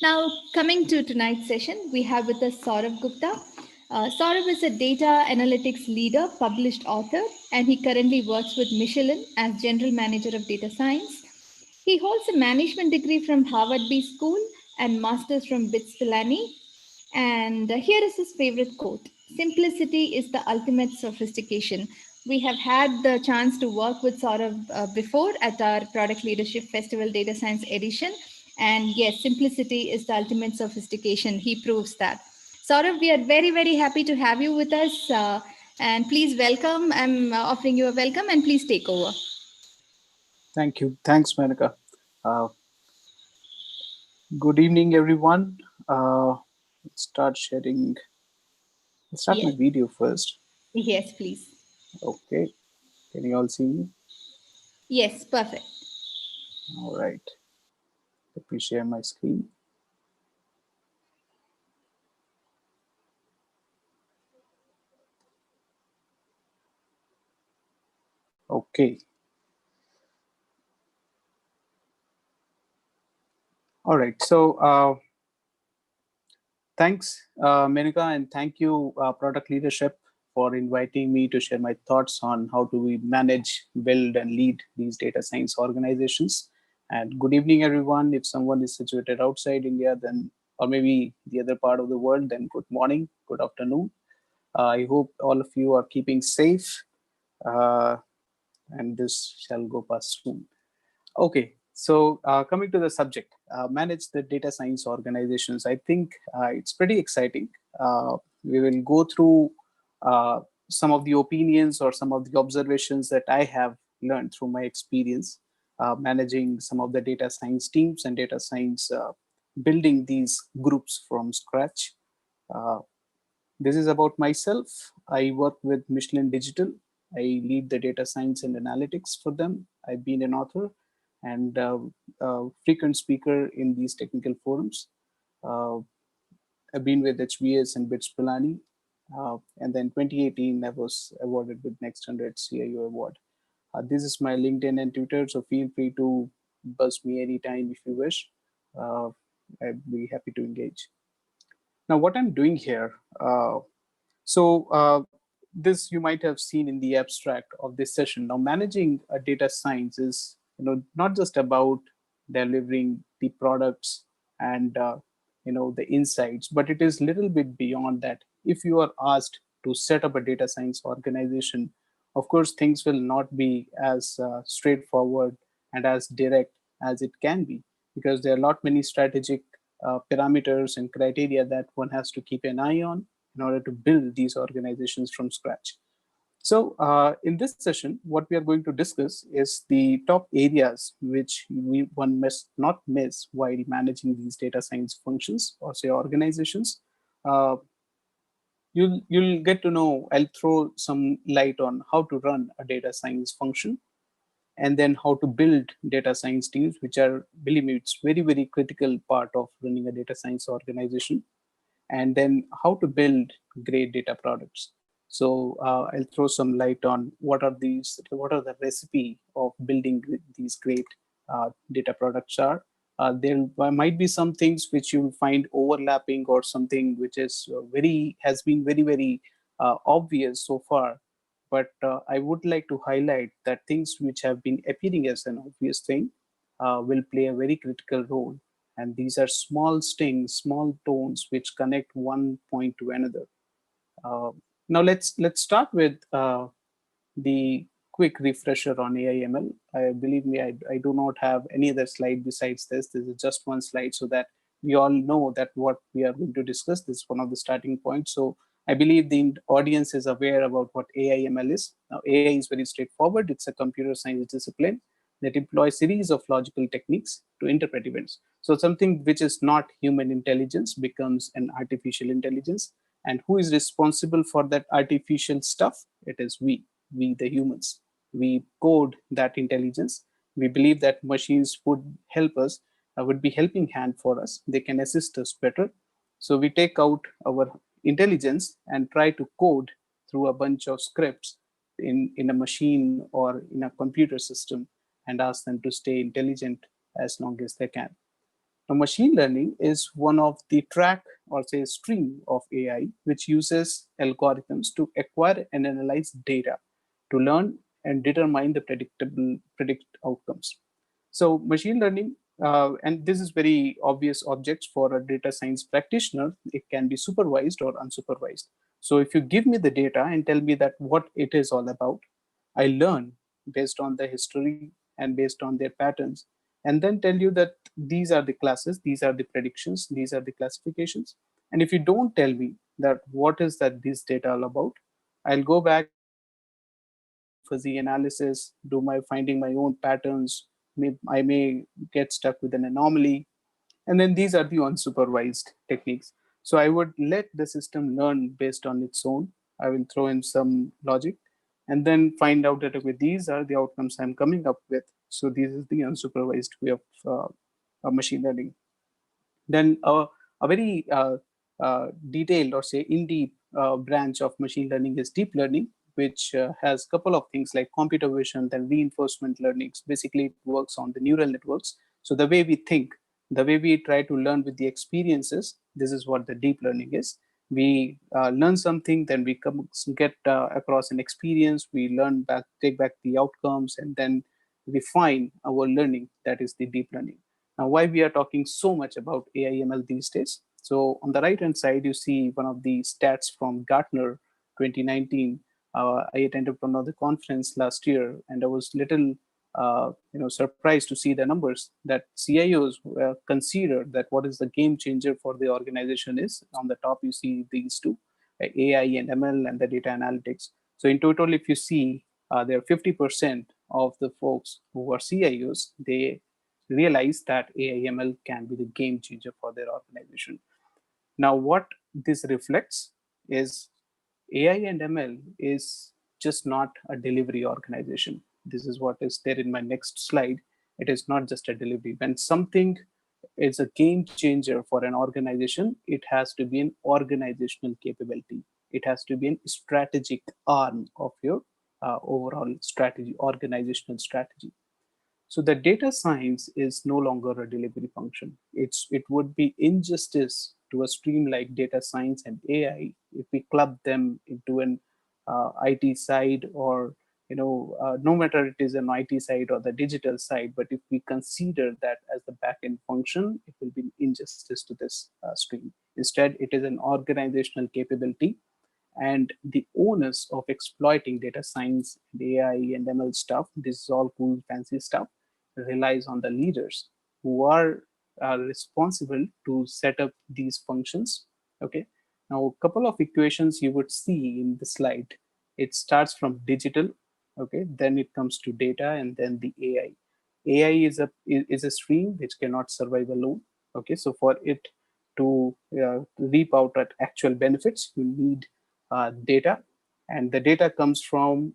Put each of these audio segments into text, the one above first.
Now, coming to tonight's session, we have with us Saurabh Gupta. Saurabh is a data analytics leader, published author, and he currently works with Michelin as general manager of data science. He holds a management degree from Harvard B School and master's from BITS Pilani. And here is his favorite quote: "Simplicity is the ultimate sophistication." We have had the chance to work with Saurabh before at our Product Leadership Festival Data Science Edition. And yes, simplicity is the ultimate sophistication. He proves that. Saurabh, we are very, very happy to have you with us. And please welcome. I'm offering you a welcome and please take over. Thank you. Thanks, Monica. Uh, Good evening, everyone. Let's start sharing. Let's start my Yes, video first. yes, please. Okay. Can you all see me? Yes, perfect. All right. Let me share my screen. Okay. All right. Thanks, Monica, and thank you, Product Leadership, for inviting me to share my thoughts on how do we manage, build, and lead these data science organizations. And good evening, everyone. If someone is situated outside India, then or maybe the other part of the world, then good morning, good afternoon. I hope all of you are keeping safe, uh, and this shall go past soon. Okay, so coming to the subject, manage the data science organizations. I think it's pretty exciting. We will go through uh, some of the opinions or some of the observations that I have learned through my experience managing some of the data science teams and data science building these groups from scratch. Uh, this is about myself. I work with Michelin Digital. I lead the data science and analytics for them. I've been an author and frequent speaker in these technical forums. Uh, I've been with HBS and BITS Pilani. And then 2018, I was awarded with Next 100 CIO Award. This is my LinkedIn and Twitter, so feel free to buzz me anytime if you wish. Uh, I'd be happy to engage. Now, what I'm doing here, this you might have seen in the abstract of this session. Now, managing a data science is not just about delivering the products and the insights, but it is little bit beyond that. If you are asked to set up a data science organization, of course, things will not be as straightforward and as direct as it can be, because there are a lot many strategic parameters and criteria that one has to keep an eye on in order to build these organizations from scratch. So, in this session, what we are going to discuss is the top areas which one must not miss while managing these data science functions or say organizations. Uh, you'll get to know. I'll throw some light on how to run a data science function, and then how to build data science teams, which are, believe me, it's very critical part of running a data science organization, and then how to build great data products. So I'll throw some light on what are the recipe of building these great data products are. There might be some things which you'll find overlapping or something which is has been very obvious so far. But I would like to highlight that things which have been appearing as an obvious thing will play a very critical role, and these are small stings, small tones which connect one point to another. Uh, Now let's start with the quick refresher on AI/ML. Believe me, I do not have any other slide besides this. This is just one slide so that we all know that what we are going to discuss. This is one of the starting points. So I believe the audience is aware about what AI/ML is. Now, AI is very straightforward. It's a computer science discipline that employs series of logical techniques to interpret events. So something which is not human intelligence becomes an artificial intelligence. And who is responsible for that artificial stuff? It is we the humans. We code that intelligence. We believe that machines would help us, would be helping hand for us. They can assist us better. So we take out our intelligence and try to code through a bunch of scripts in a machine or in a computer system and ask them to stay intelligent as long as they can. Now, machine learning is one of the track or say stream of AI, which uses algorithms to acquire and analyze data to learn and determine the predict outcomes. So machine learning, and this is very obvious objects for a data science practitioner. It can be supervised or unsupervised. So if you give me the data and tell me that what it is all about, I learn based on the history and based on their patterns, and then tell you that these are the classes, these are the predictions, these are the classifications. And if you don't tell me that what is that this data all about, I'll go back and do my own fuzzy analysis, do my finding my own patterns. I may get stuck with an anomaly, and then these are the unsupervised techniques. So I would let the system learn based on its own. I will throw in some logic and then find out that, okay, these are the outcomes I'm coming up with. So this is the unsupervised way of machine learning. Then a very detailed or say in deep branch of machine learning is deep learning, which has a couple of things like computer vision, then reinforcement learnings. Basically, it works on the neural networks. So the way we think, the way we try to learn with the experiences, this is what the deep learning is. We learn something, then we get across an experience, we learn back, take back the outcomes, and then refine our learning. That is the deep learning. Now, why we are talking so much about AI/ML these days? So on the right-hand side, you see one of the stats from Gartner 2019. I attended one of the conference last year, and I was little, surprised to see the numbers that CIOs consider that what is the game changer for the organization is. On the top, you see these two, AI and ML and the data analytics. So in total, if you see, there are 50% of the folks who are CIOs, they realize that AI/ML can be the game changer for their organization. Now, what this reflects is AI and ML is just not a delivery organization. This is what is there in my next slide. It is not just a delivery. When something is a game changer for an organization, it has to be an organizational capability. It has to be a strategic arm of your overall strategy, organizational strategy. So the data science is no longer a delivery function. It would be injustice to a stream like data science and AI if we club them into an IT side, or no matter it is an IT side or the digital side, but if we consider that as the backend function, it will be an injustice to this stream. Instead, it is an organizational capability, and the onus of exploiting data science, AI, and ML stuff, this is all cool, fancy stuff, relies on the leaders who are responsible to set up these functions. Okay. Now, a couple of equations you would see in the slide. It starts from digital, okay, then it comes to data, and then the AI. AI is a stream which cannot survive alone. Okay, so for it to reap out at actual benefits, you need data, and the data comes from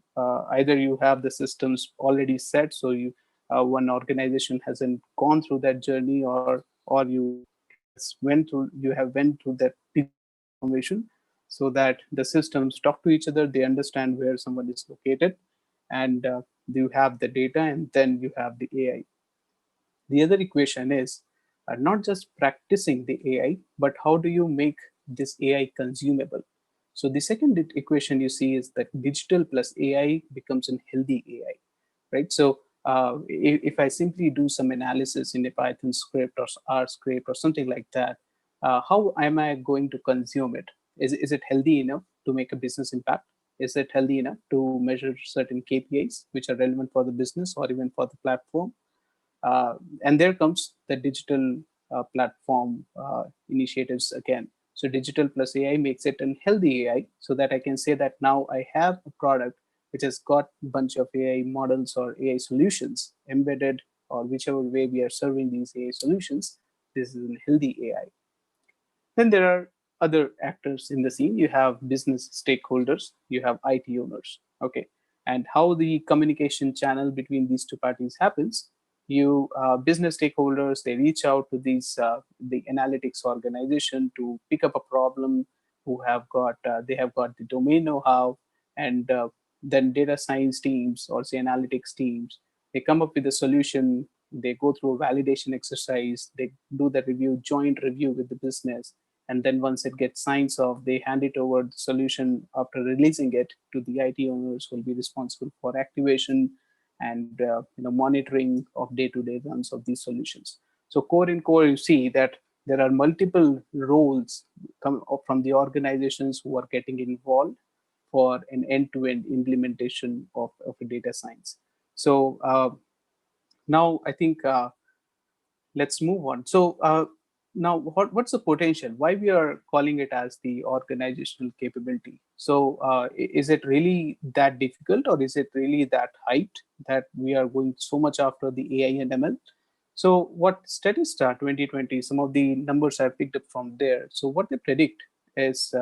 either you have the systems already set, so you one organization hasn't gone through that journey, or you have went through that digital transformation, so that the systems talk to each other, they understand where someone is located, and you have the data, and then you have the AI. The other equation is not just practicing the AI, but how do you make this AI consumable? So the second equation you see is that digital plus AI becomes a healthy AI, right? So if I simply do some analysis in a Python script or R script or something like that, how am I going to consume it? Is it healthy enough to make a business impact? Is it healthy enough to measure certain KPIs which are relevant for the business or even for the platform? And there comes the digital platform initiatives again. So digital plus AI makes it a healthy AI, so that I can say that now I have a product which has got a bunch of AI models or AI solutions embedded, or whichever way we are serving these AI solutions. This is a healthy AI. Then there are other actors in the scene. You have business stakeholders, you have IT owners. Okay. And how the communication channel between these two parties happens, you business stakeholders, they reach out to these the analytics organization to pick up a problem, who have got they have got the domain know-how, and then data science teams or say analytics teams, they come up with a solution, they go through a validation exercise, they do the review, joint review with the business, and then once it gets signs off, they hand it over the solution after releasing it to the IT owners who will be responsible for activation and monitoring of day-to-day runs of these solutions. So core in core, you see that there are multiple roles from the organizations who are getting involved for an end-to-end implementation of a data science. So now I think let's move on. So now what's the potential? Why we are calling it as the organizational capability? So is it really that difficult, or is it really that hyped that we are going so much after the AI and ML? So what Statista 2020, some of the numbers I picked up from there. So what they predict is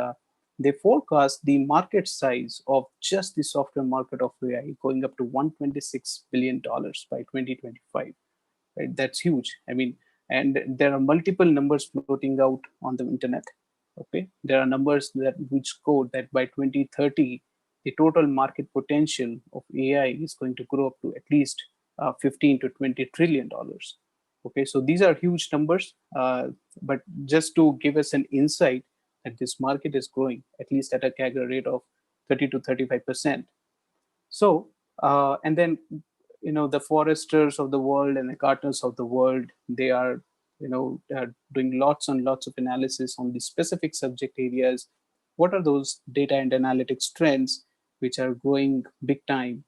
they forecast the market size of just the software market of AI going up to $126 billion by 2025. Right? That's huge. I mean, and there are multiple numbers floating out on the internet. Okay, there are numbers that which quote that by 2030, the total market potential of AI is going to grow up to at least 15 to 20 trillion dollars. Okay, so these are huge numbers, but just to give us an insight that this market is growing at least at a CAGR rate of 30 to 35%. So, and then, the foresters of the world and the gardeners of the world, they are, doing lots and lots of analysis on the specific subject areas. What are those data and analytics trends which are growing big time?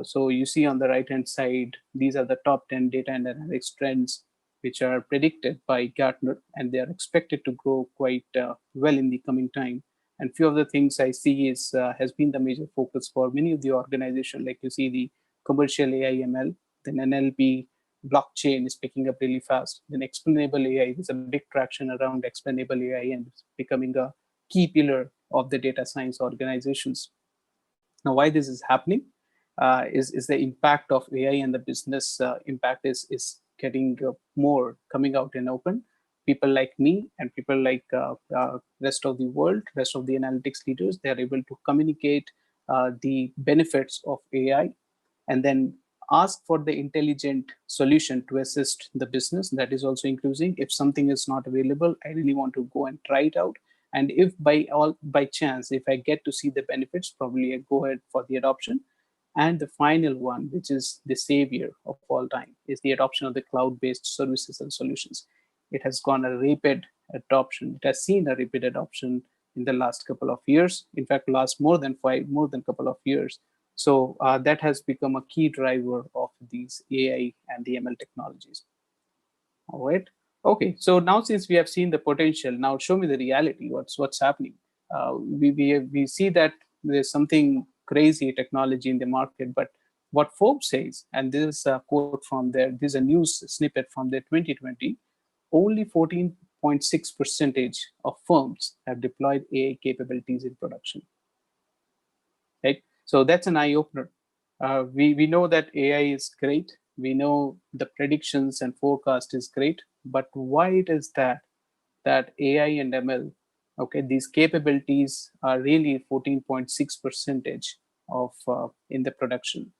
So you see on the right-hand side, these are the top 10 data and analytics trends which are predicted by Gartner, and they are expected to grow quite well in the coming time. And few of the things I see is has been the major focus for many of the organizations. Like you see the commercial AI ML, then NLP, blockchain is picking up really fast. Then explainable AI, there's a big traction around explainable AI and it's becoming a key pillar of the data science organizations. Now, why this is happening is the impact of AI, and the business impact is getting more coming out in open. People like me and people like rest of the world, rest of the analytics leaders, they are able to communicate the benefits of AI and then ask for the intelligent solution to assist the business. That is also including if something is not available, I really want to go and try it out. And if by chance, if I get to see the benefits, probably I go ahead for the adoption. And the final one, which is the savior of all time, is the adoption of the cloud-based services and solutions. It has gone a rapid adoption. It has seen a rapid adoption in the last couple of years. In fact, last more than couple of years. So that has become a key driver of these AI and the ML technologies. All right. Okay. So now, since we have seen the potential, now show me the reality. What's happening? We see that there's something crazy technology in the market, but what Forbes says, and this is a quote from there. This is a news snippet from their 2020. Only 14.6% of firms have deployed AI capabilities in production. Right. So that's an eye opener. We know that AI is great. We know the predictions and forecast is great, but why it is that AI and ML, okay, these capabilities are really 14.6 percentage of in the production.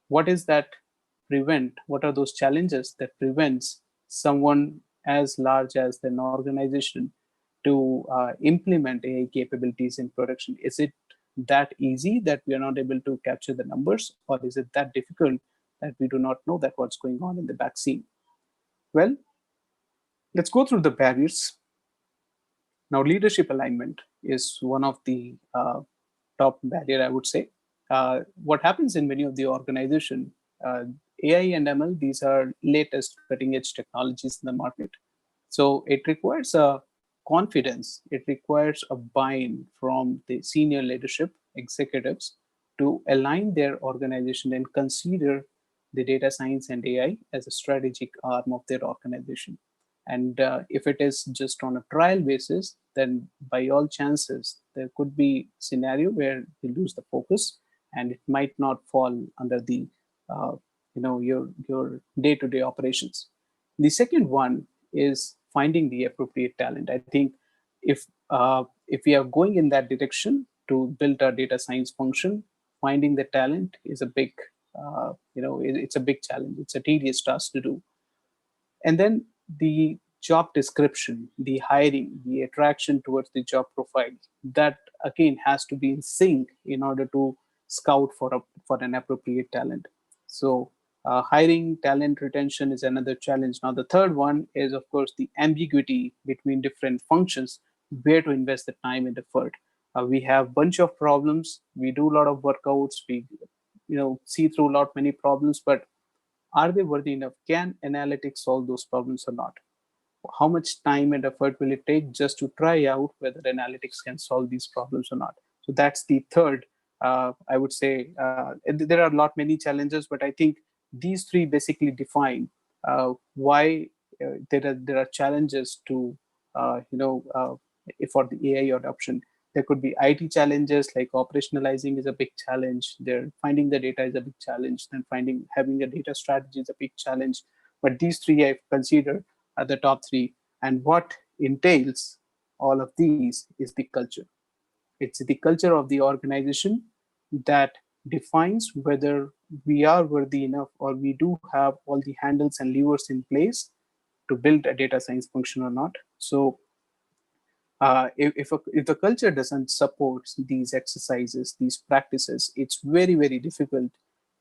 What is that prevent? What are those challenges that prevents someone as large as an organization to implement AI capabilities in production? Is it that easy that we are not able to capture the numbers, or is it that difficult that we do not know that what's going on in the back scene? Well, let's go through the barriers. Now, leadership alignment is one of the top barrier, I would say. What happens in many of the organization, AI and ML, these are latest cutting edge technologies in the market. So it requires a confidence. It requires a buy-in from the senior leadership executives to align their organization and consider the data science and AI as a strategic arm of their organization. And if it is just on a trial basis, then by all chances, there could be scenario where you lose the focus and it might not fall under the, your day-to-day operations. The second one is finding the appropriate talent. I think if we are going in that direction to build our data science function, finding the talent is a big it's a big challenge. It's a tedious task to do. And then the job description, the hiring, the attraction towards the job profile, that again has to be in sync in order to scout for an appropriate talent. So hiring, talent retention is another challenge. Now the third one is of course the ambiguity between different functions, where to invest the time and effort. We have bunch of problems. We do a lot of workouts. We see through a lot many problems, but are they worthy enough? Can analytics solve those problems or not? How much time and effort will it take just to try out whether analytics can solve these problems or not? So that's the third, I would say. There are a lot many challenges, but I think these three basically define why there are challenges to for the AI adoption. There could be IT challenges like operationalizing is a big challenge. There finding the data is a big challenge. Then finding having a data strategy is a big challenge. But these three I've considered are the top three. And what entails all of these is the culture. It's the culture of the organization that defines whether we are worthy enough or we do have all the handles and levers in place to build a data science function or not. So if the culture doesn't support these exercises, these practices, it's very, very difficult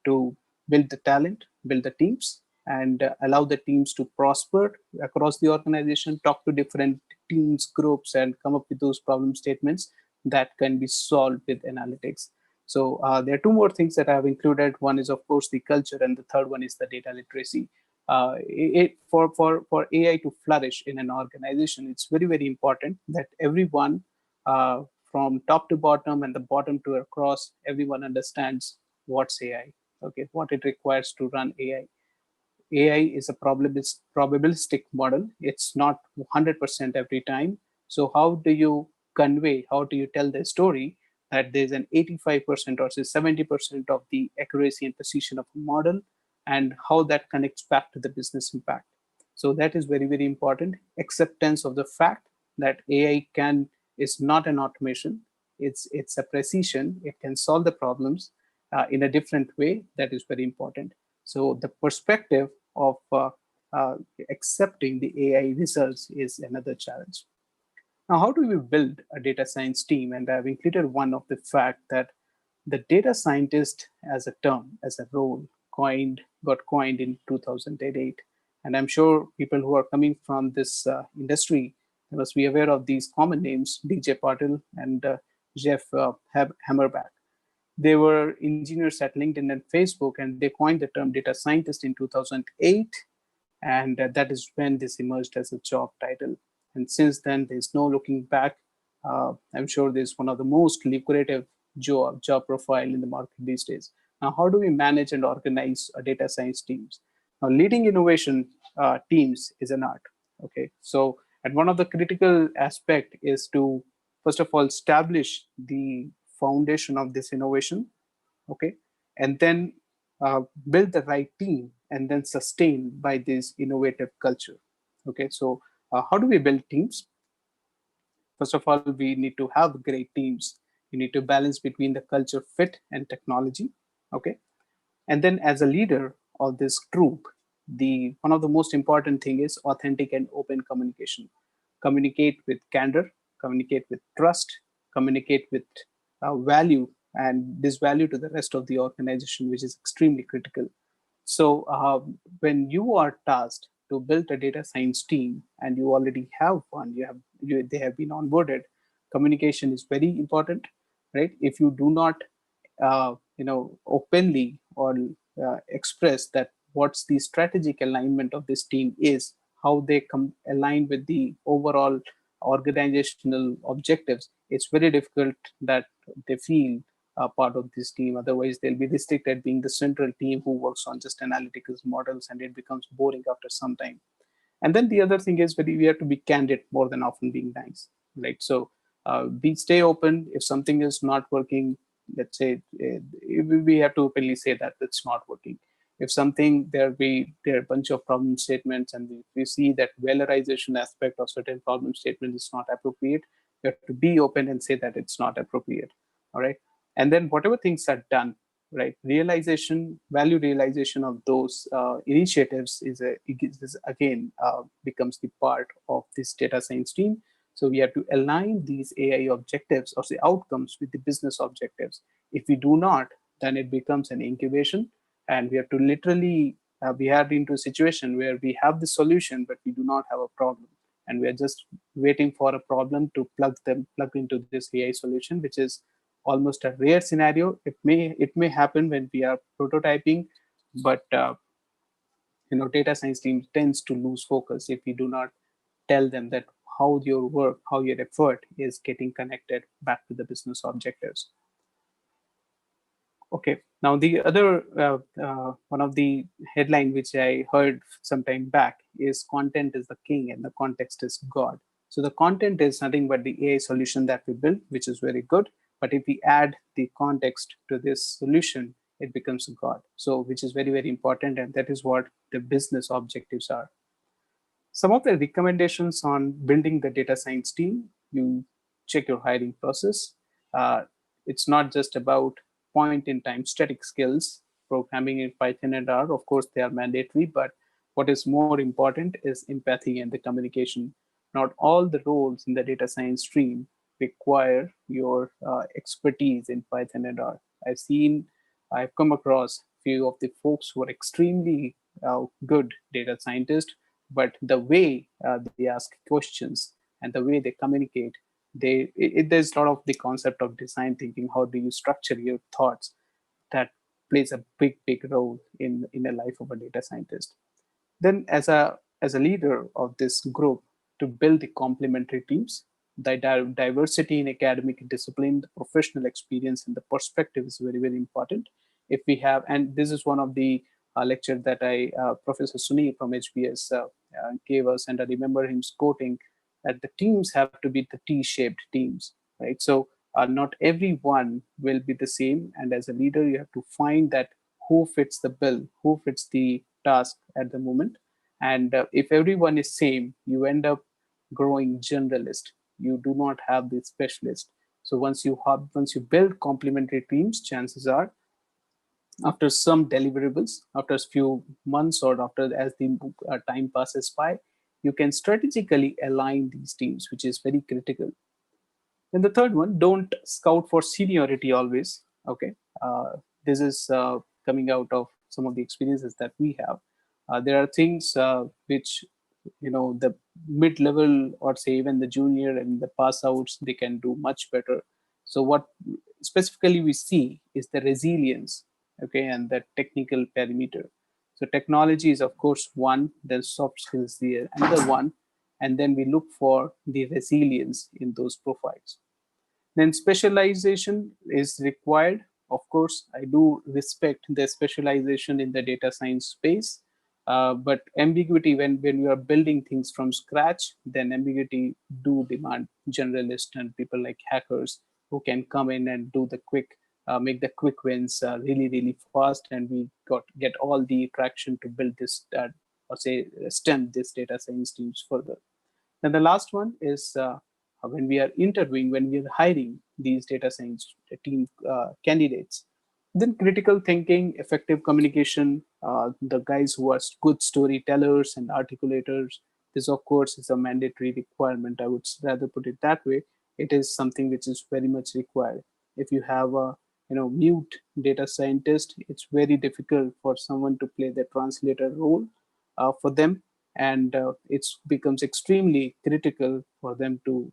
to build the talent, build the teams, and allow the teams to prosper across the organization, talk to different teams, groups, and come up with those problem statements that can be solved with analytics. So there are two more things that I have included. One is, of course, the culture, and the third one is the data literacy. For AI to flourish in an organization, it's very, very important that everyone from top to bottom and the bottom to across, everyone understands what's AI, okay, what it requires to run AI. AI is a probabilistic model. It's not 100% every time. So how do you convey, how do you tell the story that there's an 85% or say 70% of the accuracy and precision of a model, and how that connects back to the business impact? So that is very, very important. Acceptance of the fact that AI is not an automation. It's a precision. It can solve the problems in a different way. That is very important. So the perspective of accepting the AI results is another challenge. Now, how do we build a data science team? And I've included one of the fact that the data scientist as a term, as a role, got coined in 2008. And I'm sure people who are coming from this industry must be aware of these common names, DJ Patil and Jeff Hammerback. They were engineers at LinkedIn and Facebook, and they coined the term data scientist in 2008. And that is when this emerged as a job title. And since then, there's no looking back. I'm sure this is one of the most lucrative job profile in the market these days. Now, how do we manage and organize data science teams? Now, leading innovation teams is an art. Okay, so and one of the critical aspect is to first of all establish the foundation of this innovation, okay, and then build the right team and then sustain by this innovative culture. Okay, so how do we build teams? First of all, we need to have great teams. We need to balance between the culture fit and technology. Okay, and then as a leader of this group, the one of the most important thing is authentic and open communication. Communicate with candor, communicate with trust, communicate with value, and this value to the rest of the organization, which is extremely critical. So when you are tasked to build a data science team and you already have one, they have been onboarded. Communication is very important, right? If you do not, openly or express that what's the strategic alignment of this team is, how they align with the overall organizational objectives, it's very difficult that they feel part of this team. Otherwise, they'll be restricted being the central team who works on just analytical models, and it becomes boring after some time. And then the other thing is we have to be candid more than often being nice, right? So we stay open. If something is not working, let's say we have to openly say that it's not working. If something there are a bunch of problem statements, and we see that valorization aspect of certain problem statement is not appropriate, you have to be open and say that it's not appropriate. All right. And then whatever things are done, right? Value realization of those initiatives is again becomes the part of this data science team. So we have to align these AI objectives or the outcomes with the business objectives. If we do not, then it becomes an incubation, and we have to literally we are into a situation where we have the solution, but we do not have a problem, and we are just waiting for a problem to plug into this AI solution, which is almost a rare scenario. It may happen when we are prototyping, but data science team tends to lose focus if we do not tell them that how your work, how your effort is getting connected back to the business objectives. Okay. Now the other one of the headline which I heard some time back is content is the king and the context is God. So the content is nothing but the AI solution that we build, which is very good. But if we add the context to this solution, it becomes God. So which is very, very important, and that is what the business objectives are. Some of the recommendations on building the data science team: you check your hiring process. Uh, it's not just about point in time static skills, programming in Python and R. Of course, they are mandatory, but what is more important is empathy and the communication. Not all the roles in the data science stream require your expertise in Python and R. I've come across few of the folks who are extremely good data scientists, but the way they ask questions and the way they communicate, there's a lot of the concept of design thinking. How do you structure your thoughts? That plays a big role in the life of a data scientist. Then as a leader of this group, to build the complementary teams, the diversity in academic discipline, the professional experience, and the perspective is very, very important. If we have, and this is one of the lecture that Professor Sunil from HBS gave us, and I remember him quoting that the teams have to be the T-shaped teams, right? So not everyone will be the same, and as a leader, you have to find that who fits the bill, who fits the task at the moment. And if everyone is same, you end up growing generalist. You do not have the specialist. So once you build complementary teams, chances are after some deliverables, after a few months or after as the time passes by, you can strategically align these teams, which is very critical. And the third one, don't scout for seniority always. Okay, this is coming out of some of the experiences that we have. There are things which the mid-level or say even the junior and the pass outs, they can do much better. So what specifically we see is the resilience, okay, and the technical perimeter. So technology is of course one, then soft skills the another one, and then we look for the resilience in those profiles. Then specialization is required. Of course, I do respect the specialization in the data science space, but ambiguity, when we are building things from scratch, then ambiguity do demand generalists and people like hackers who can come in and do the make the quick wins really, really fast, and we get all the traction to build this or say stem this data science teams further. And the last one is when we are interviewing, when we are hiring these data science team candidates, then critical thinking, effective communication, the guys who are good storytellers and articulators, this of course is a mandatory requirement. I would rather put it that way. It is something which is very much required. If you have a mute data scientist, it's very difficult for someone to play the translator role for them, and it becomes extremely critical for them to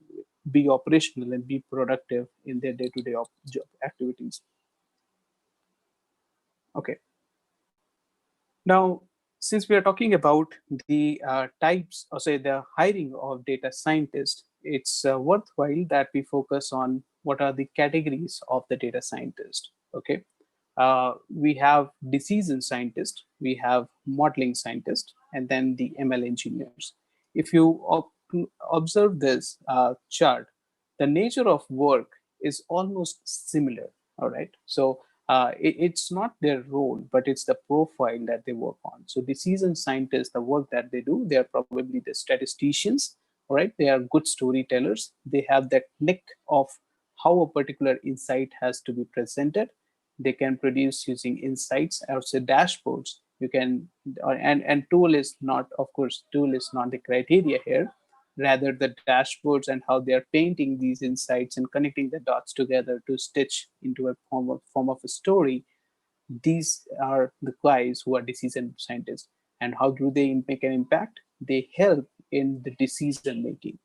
be operational and be productive in their day-to-day job activities. Okay, now since we are talking about the types, or say the hiring of data scientists, it's worthwhile that we focus on what are the categories of the data scientist. Okay, we have decision scientists, we have modeling scientists, and then the ML engineers. If you observe this chart, the nature of work is almost similar. All right, so it's not their role, but it's the profile that they work on. So decision scientists, the work that they do, they are probably the statisticians. All right, they are good storytellers. They have that knack of how a particular insight has to be presented, they can produce using insights or say dashboards. You can, and tool is not, of course, tool is not the criteria here, rather the dashboards and how they are painting these insights and connecting the dots together to stitch into a form of a story. These are the guys who are decision scientists. And how do they make an impact? They help in the decision making,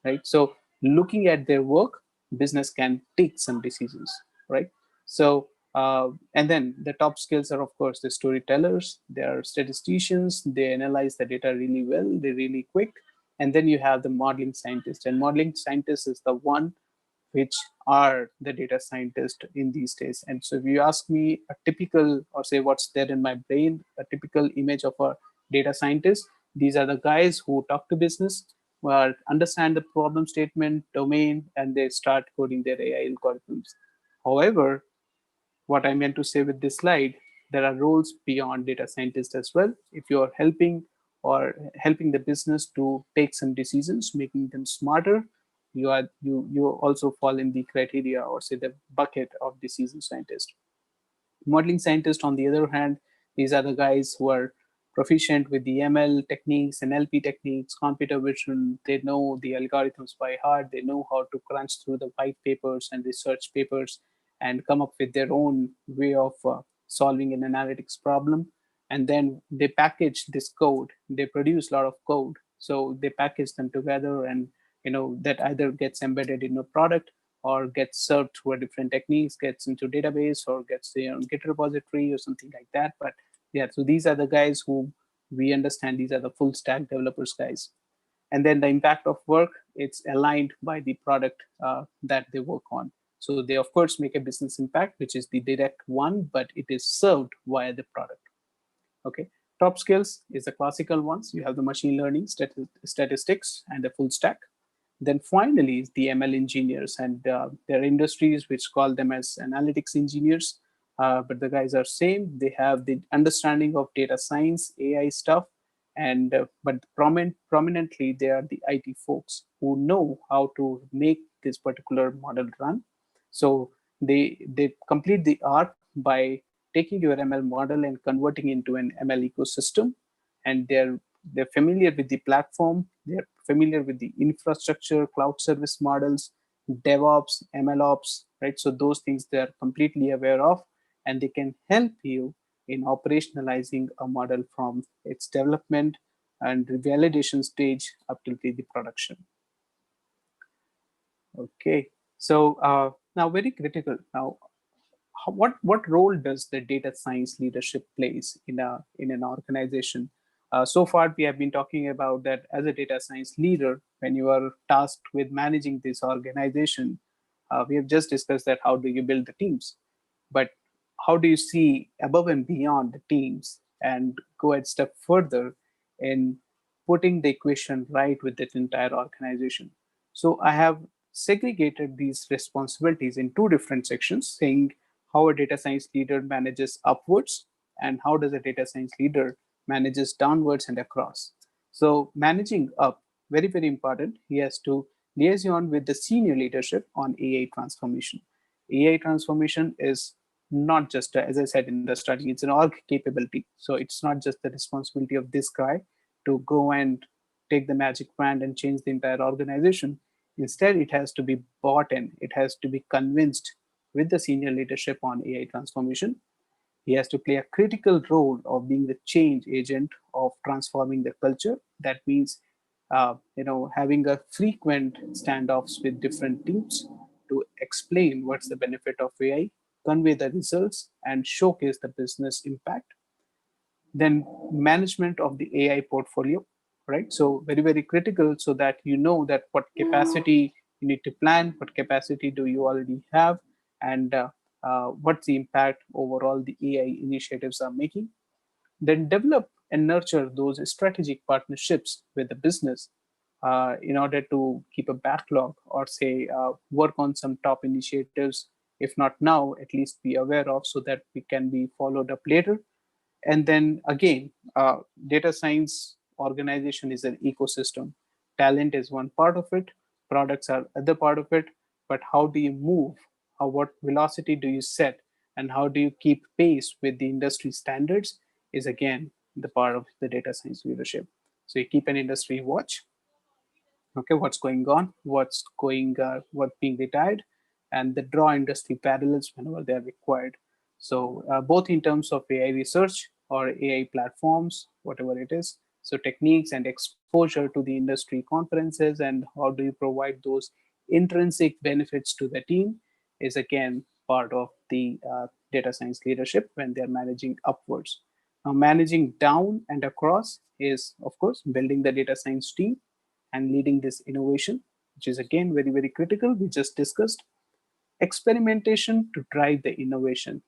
right? So looking at their work, business can take some decisions, right? So and then the top skills are, of course, the storytellers. They are statisticians. They analyze the data really well. They're really quick. And then you have the modeling scientist, and modeling scientist is the one which are the data scientists in these days. And so if you ask me a typical, or say what's there in my brain, a typical image of a data scientist, these are the guys who talk to business, understand the problem statement, domain, and they start coding their AI algorithms. However, what I meant to say with this slide, there are roles beyond data scientists as well. If you're helping the business to take some decisions, making them smarter, you also fall in the criteria, or say the bucket of decision scientist. Modeling scientists, on the other hand, these are the guys who are proficient with the ML techniques, NLP techniques, computer vision. They know the algorithms by heart. They know how to crunch through the white papers and research papers and come up with their own way of solving an analytics problem. And then they package this code. They produce a lot of code. So they package them together, and that either gets embedded in a product or gets served through a different techniques, gets into database or gets Git repository or something like that. But yeah, so these are the guys who we understand, these are the full stack developers guys. And then the impact of work, it's aligned by the product that they work on. So they of course make a business impact, which is the direct one, but it is served via the product. Okay. Top skills is the classical ones. You have the machine learning, statistics, and the full stack. Then finally is the ML engineers, and there are industries which call them as analytics engineers, but the guys are same. They have the understanding of data science, AI stuff, and but prominently they are the IT folks who know how to make this particular model run. So they complete the art by taking your ML model and converting into an ML ecosystem, and they're familiar with the platform, they're familiar with the infrastructure, cloud service models, DevOps, MLOps, right? So those things they're completely aware of, and they can help you in operationalizing a model from its development and validation stage up till the production. Okay, so now very critical. Now, what role does the data science leadership plays in an organization? So far, we have been talking about that as a data science leader, when you are tasked with managing this organization, we have just discussed that how do you build the teams, but how do you see above and beyond the teams and go a step further in putting the equation right with that entire organization? So I have segregated these responsibilities in two different sections, saying how a data science leader manages upwards and how does a data science leader manages downwards and across. So managing up, very, very important. He has to liaison with the senior leadership on AI transformation. AI transformation is not just, as I said in the starting, it's an org capability. So it's not just the responsibility of this guy to go and take the magic wand and change the entire organization. Instead, it has to be bought in, it has to be convinced with the senior leadership on AI transformation. He has to play a critical role of being the change agent of transforming the culture. That means, having a frequent standoffs with different teams to explain what's the benefit of AI, convey the results, and showcase the business impact. Then management of the AI portfolio, right? So very, very critical, so that you know that what capacity you need to plan, what capacity do you already have, and what's the impact overall the AI initiatives are making. Then develop and nurture those strategic partnerships with the business in order to keep a backlog, or say work on some top initiatives, if not now, at least be aware of, so that we can be followed up later. And then again, data science organization is an ecosystem. Talent is one part of it, products are other part of it, but how do you move? What velocity do you set and how do you keep pace with the industry standards is again the part of the data science leadership. So you keep an industry watch, okay, what's going on, what's being retired, and the draw industry parallels whenever they are required. So both in terms of AI research or AI platforms, whatever it is, so techniques and exposure to the industry conferences, and how do you provide those intrinsic benefits to the team is again part of the data science leadership when they're managing upwards. Now, managing down and across is, of course, building the data science team and leading this innovation, which is again very, very critical. We just discussed experimentation to drive the innovation.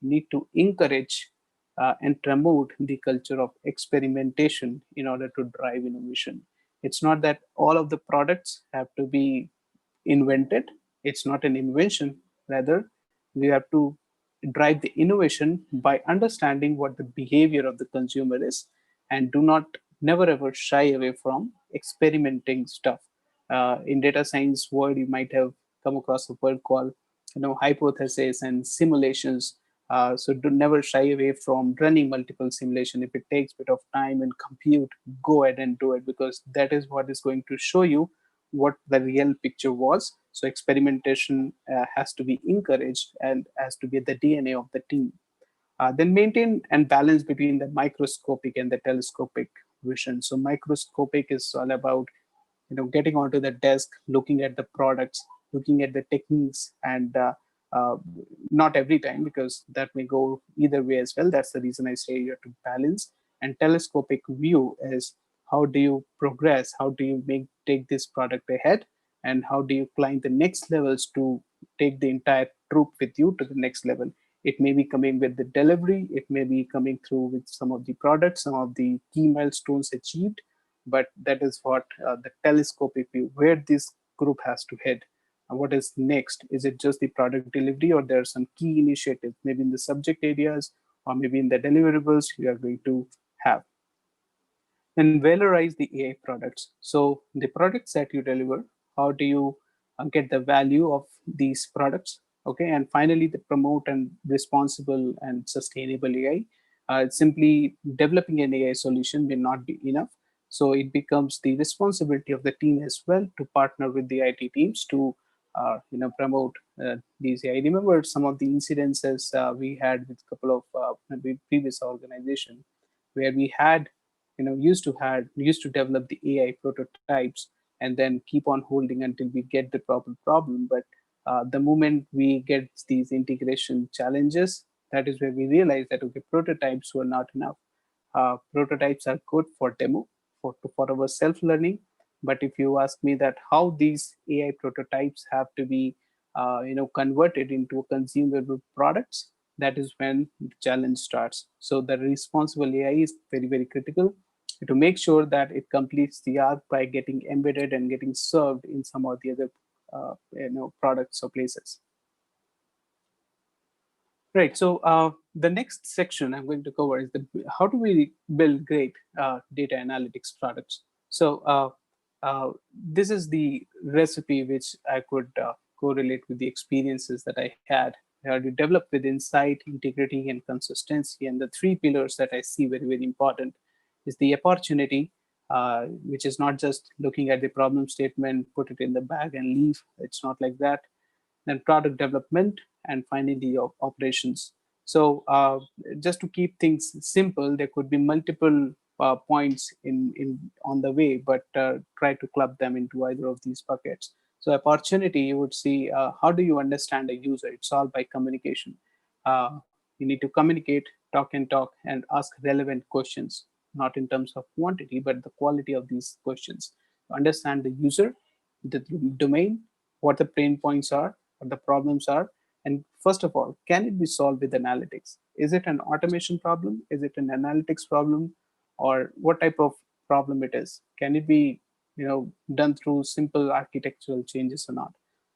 You need to encourage and promote the culture of experimentation in order to drive innovation. It's not that all of the products have to be invented. It's not an invention. Rather, we have to drive the innovation by understanding what the behavior of the consumer is, and do not never ever shy away from experimenting stuff. In data science world, you might have come across a word called hypothesis and simulations. So do never shy away from running multiple simulation. If it takes a bit of time and compute, go ahead and do it, because that is what is going to show you what the real picture was. So experimentation has to be encouraged and has to be the DNA of the team. Then maintain and balance between the microscopic and the telescopic vision. So microscopic is all about getting onto the desk, looking at the products, looking at the techniques, and uh, not every time, because that may go either way as well. That's the reason I say you have to balance. And telescopic view is how do you progress, how do you take this product ahead, and how do you climb the next levels to take the entire troop with you to the next level. It may be coming with the delivery, it may be coming through with some of the products, some of the key milestones achieved, but that is what the telescopic view, where this group has to head. And what is next? Is it just the product delivery, or there are some key initiatives, maybe in the subject areas, or maybe in the deliverables you are going to have? And valorize the AI products. So the products that you deliver, how do you get the value of these products? Okay, and finally, the promote and responsible and sustainable AI. Simply developing an AI solution will not be enough. So it becomes the responsibility of the team as well to partner with the IT teams to promote these AI. I remember some of the incidences we had with a couple of previous organizations where we had used to develop the AI prototypes and then keep on holding until we get the proper problem. But the moment we get these integration challenges, that is where we realize that okay, prototypes were not enough. Prototypes are good for demo, for our self-learning. But if you ask me that how these AI prototypes have to be converted into consumable products, that is when the challenge starts. So the responsible AI is very, very critical to make sure that it completes the arc by getting embedded and getting served in some of the other products or places. Right. So the next section I'm going to cover is how do we build great data analytics products. So this is the recipe which I could correlate with the experiences that I had. To develop with insight, integrity, and consistency. And the three pillars that I see very, very important is the opportunity, which is not just looking at the problem statement, put it in the bag and leave. It's not like that. Then product development, and finally the operations. So just to keep things simple, there could be multiple points in on the way, but try to club them into either of these buckets. So opportunity, you would see how do you understand a user? It's all by communication. You need to communicate, and ask relevant questions, not in terms of quantity, but the quality of these questions. Understand the user, the domain, what the pain points are, what the problems are, and first of all, can it be solved with analytics? Is it an automation problem? Is it an analytics problem? Or what type of problem it is? Can it be done through simple architectural changes or not?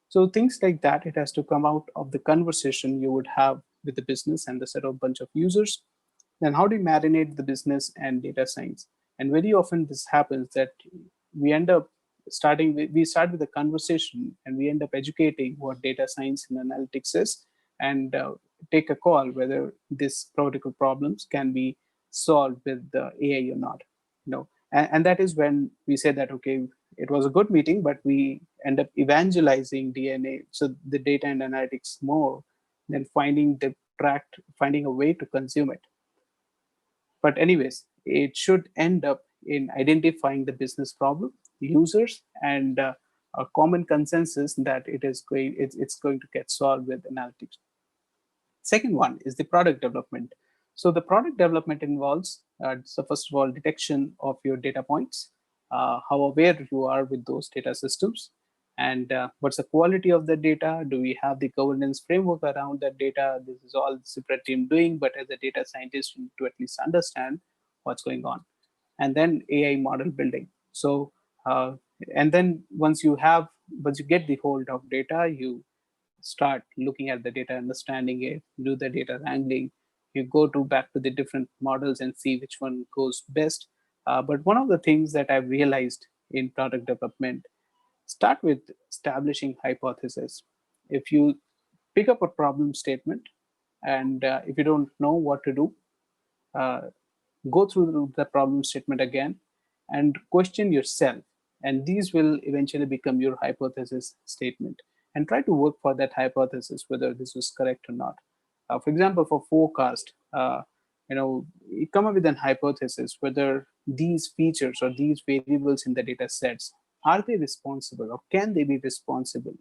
So things like that, it has to come out of the conversation you would have with the business and the set of bunch of users. Then how do you marinate the business and data science? And very often this happens that we end up we start with a conversation and we end up educating what data science and analytics is. and take a call whether these practical problems can be solved with the AI or not. And that is when we say that, okay, it was a good meeting, but we end up evangelizing DNA, so the data and analytics more than finding a way to consume it. But anyways, it should end up in identifying the business problem, users, and a common consensus that it's going to get solved with analytics. Second one is the product development. So the product development involves, so first of all, detection of your data points, how aware you are with those data systems, and what's the quality of the data? Do we have the governance framework around that data? This is all the separate team doing, but as a data scientist, you need to at least understand what's going on. And then AI model building. So, and then once you get the hold of data, you start looking at the data, understanding it, do the data wrangling. You go to back to the different models and see which one goes best. But one of the things that I've realized in product development, start with establishing hypothesis. If you pick up a problem statement, and if you don't know what to do, uh, go through the problem statement again and question yourself. And these will eventually become your hypothesis statement. And try to work for that hypothesis, whether this was correct or not. For example, for forecast, you come up with an hypothesis whether these features or these variables in the data sets, are they responsible or can they be responsible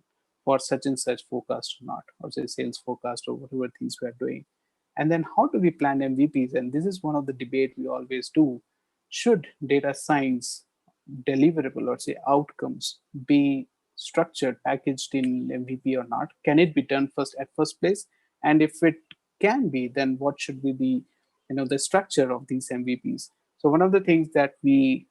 for such and such forecast or not, or say sales forecast or whatever things we are doing. And then how do we plan MVPs? And this is one of the debate we always do. Should data science deliverable or say outcomes be structured, packaged in MVP or not? Can it be done first at first place? And if it can be, then what should be the structure of these MVPs? So one of the things that we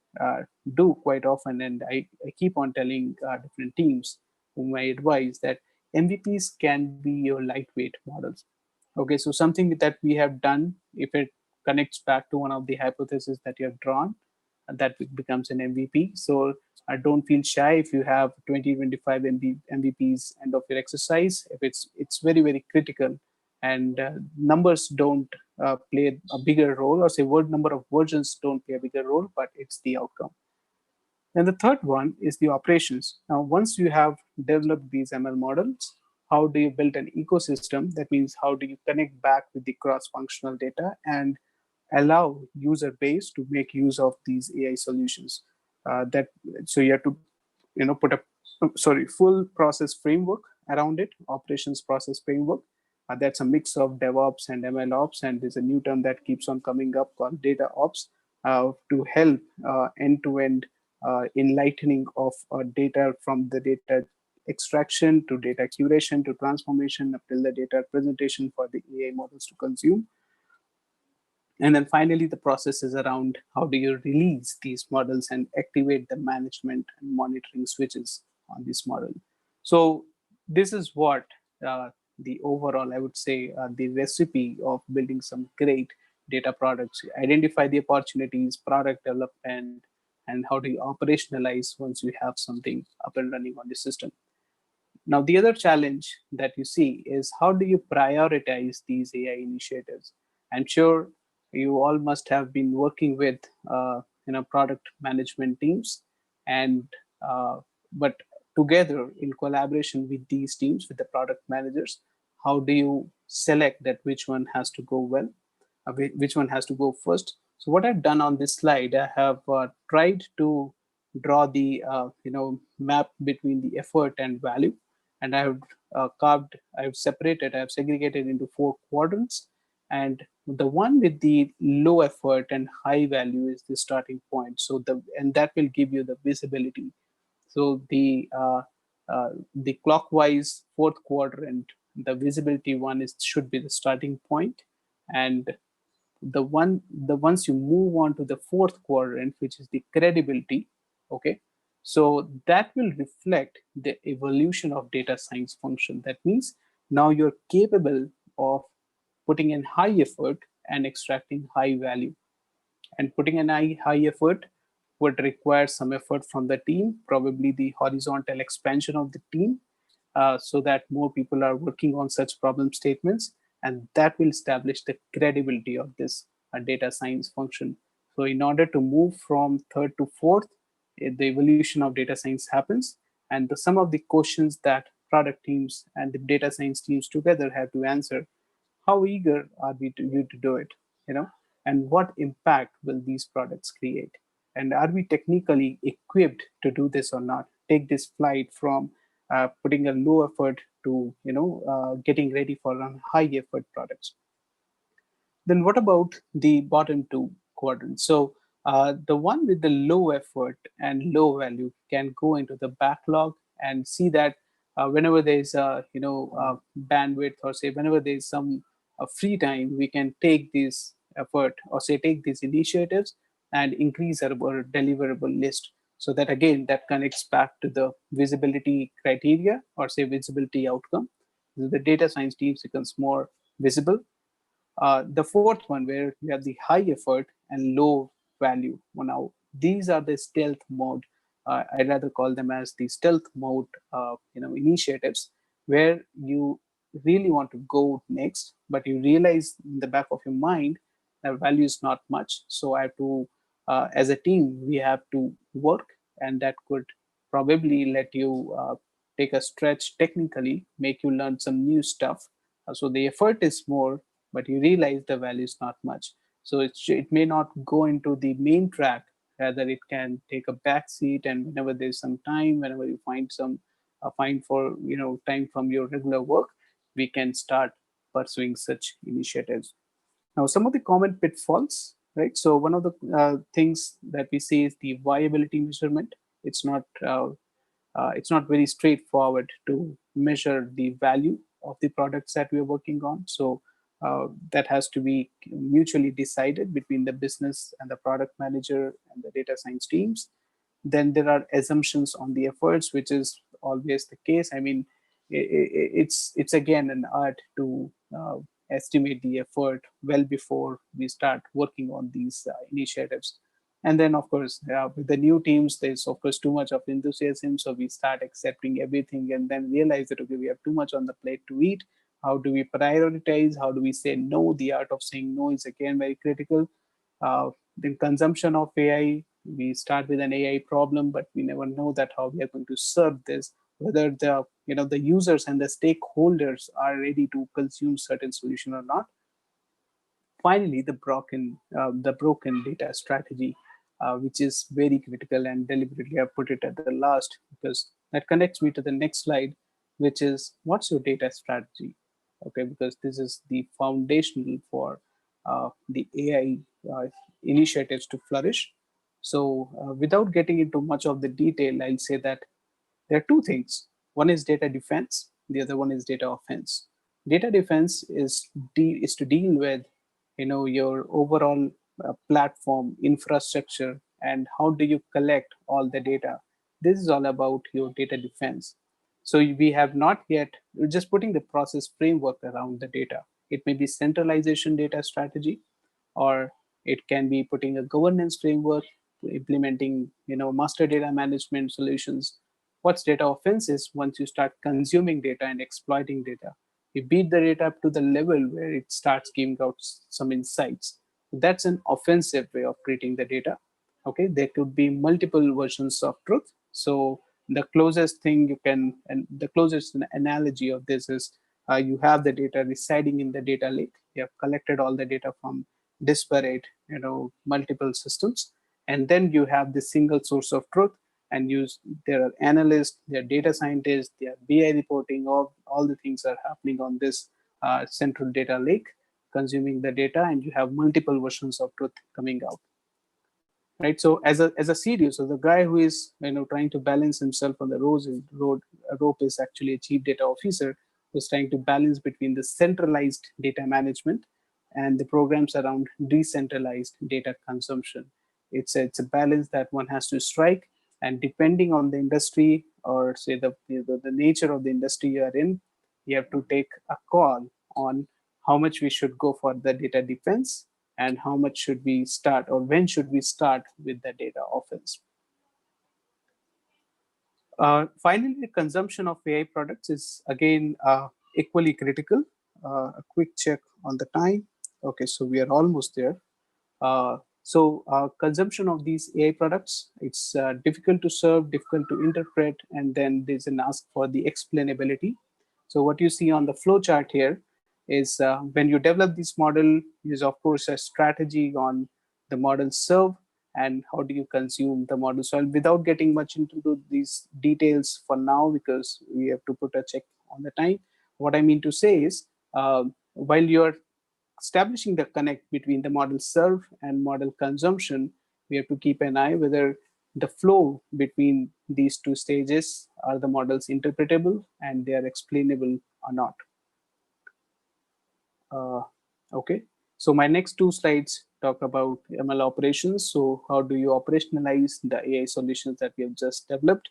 do quite often, and I keep on telling different teams whom I advise, that MVPs can be your lightweight models. Okay, so something that we have done, if it connects back to one of the hypotheses that you have drawn, that becomes an MVP. So don't feel shy if you have 20, 25 MVPs end of your exercise. If it's very, very critical, and numbers don't play a bigger role, or say word number of versions don't play a bigger role, but it's the outcome. And the third one is the operations. Now, once you have developed these ML models, how do you build an ecosystem? That means how do you connect back with the cross-functional data and allow user base to make use of these AI solutions? That so you have to put a full process framework around it, operations process framework. That's a mix of DevOps and ML ops, and there's a new term that keeps on coming up called data ops, to help end-to-end enlightening of data, from the data extraction to data curation to transformation up till the data presentation for the AI models to consume. And then finally, the process is around how do you release these models and activate the management and monitoring switches on this model. So this is what the overall, I would say, the recipe of building some great data products. You identify the opportunities, product development, and how do you operationalize once you have something up and running on the system. Now, the other challenge that you see is how do you prioritize these AI initiatives? I'm sure you all must have been working with product management teams, and but together in collaboration with these teams, with the product managers, how do you select that which one has to go well, which one has to go first? So what I've done on this slide, I have tried to draw the map between the effort and value, and I've separated, I've segregated into 4 quadrants, and the one with the low effort and high value is the starting point. So and that will give you the visibility. So the clockwise fourth quadrant, the visibility one should be the starting point, and the once you move on to the fourth quadrant, which is the credibility, okay, so that will reflect the evolution of data science function. That means now you're capable of putting in high effort and extracting high value. And putting in high effort would require some effort from the team, probably the horizontal expansion of the team, so that more people are working on such problem statements, and that will establish the credibility of this data science function. So in order to move from third to fourth, the evolution of data science happens, and some of the questions that product teams and the data science teams together have to answer: how eager are we to you to do it, you know, and what impact will these products create, and are we technically equipped to do this or not, take this flight from putting a low effort to getting ready for high effort products. Then what about the bottom two quadrants? So the one with the low effort and low value can go into the backlog and see that whenever there is a bandwidth, or say whenever there is some free time, we can take this effort, or say take these initiatives and increase our deliverable list. So that again, that connects back to the visibility criteria, or say visibility outcome. The data science teams becomes more visible. The fourth one, where you have the high effort and low value. Well, now these are the stealth mode. I'd rather call them as the stealth mode, initiatives, where you really want to go next, but you realize in the back of your mind that value is not much. So I have to, as a team, we have to work, and that could probably let you take a stretch technically, make you learn some new stuff. So the effort is more, but you realize the value is not much. So it may not go into the main track, rather it can take a back seat, and whenever there's some time, whenever you find some find for time from your regular work, we can start pursuing such initiatives. Now, some of the common pitfalls, right? So one of the things that we see is the viability measurement. It's not very straightforward to measure the value of the products that we are working on. So that has to be mutually decided between the business and the product manager and the data science teams. Then there are assumptions on the efforts, which is always the case. I mean, it's again an art to estimate the effort well before we start working on these initiatives. And then, of course, with the new teams, there's of course too much of enthusiasm, so we start accepting everything, and then realize that okay, we have too much on the plate to eat. How do we prioritize? How do we say no? The art of saying no is again very critical. The consumption of AI, we start with an AI problem, but we never know that how we are going to serve this, whether the users and the stakeholders are ready to consume certain solution or not. Finally, the broken data strategy, which is very critical, and deliberately I put it at the last because that connects me to the next slide, which is what's your data strategy? Okay, because this is the foundational for the AI initiatives to flourish. So, without getting into much of the detail, I'll say that there are two things. One is data defense. The other one is data offense. Data defense is to deal with your overall platform infrastructure, and how do you collect all the data. This is all about your data defense. So we have not yet, we're just putting the process framework around the data. It may be centralization data strategy, or it can be putting a governance framework, implementing master data management solutions. What's data offense is once you start consuming data and exploiting data, you beat the data up to the level where it starts giving out some insights. That's an offensive way of treating the data. Okay, there could be multiple versions of truth. So the closest thing you can, and the closest analogy of this is, you have the data residing in the data lake. You have collected all the data from disparate multiple systems, and then you have this single source of truth, and use there are analysts, there are data scientists, there are BI reporting, all the things are happening on this central data lake, consuming the data, and you have multiple versions of truth coming out, right? So as a CDO, so the guy who is trying to balance himself on the rope is actually a chief data officer who's trying to balance between the centralized data management and the programs around decentralized data consumption. It's a balance that one has to strike, and depending on the industry, or say the nature of the industry you are in, you have to take a call on how much we should go for the data defense, and how much should we start, or when should we start with the data offense. Finally, the consumption of AI products is again equally critical. A quick check on the time. Okay, so we are almost there. Consumption of these AI products, it's difficult to serve, difficult to interpret, and then there's an ask for the explainability. So what you see on the flow chart here is when you develop this model, is of course a strategy on the model serve and how do you consume the model. So without getting much into these details for now, because we have to put a check on the time, what I mean to say is while you're establishing the connect between the model serve and model consumption, we have to keep an eye whether the flow between these two stages are the models interpretable and they are explainable or not. Uh, okay, so my next two slides talk about ML operations. So how do you operationalize the AI solutions that we have just developed?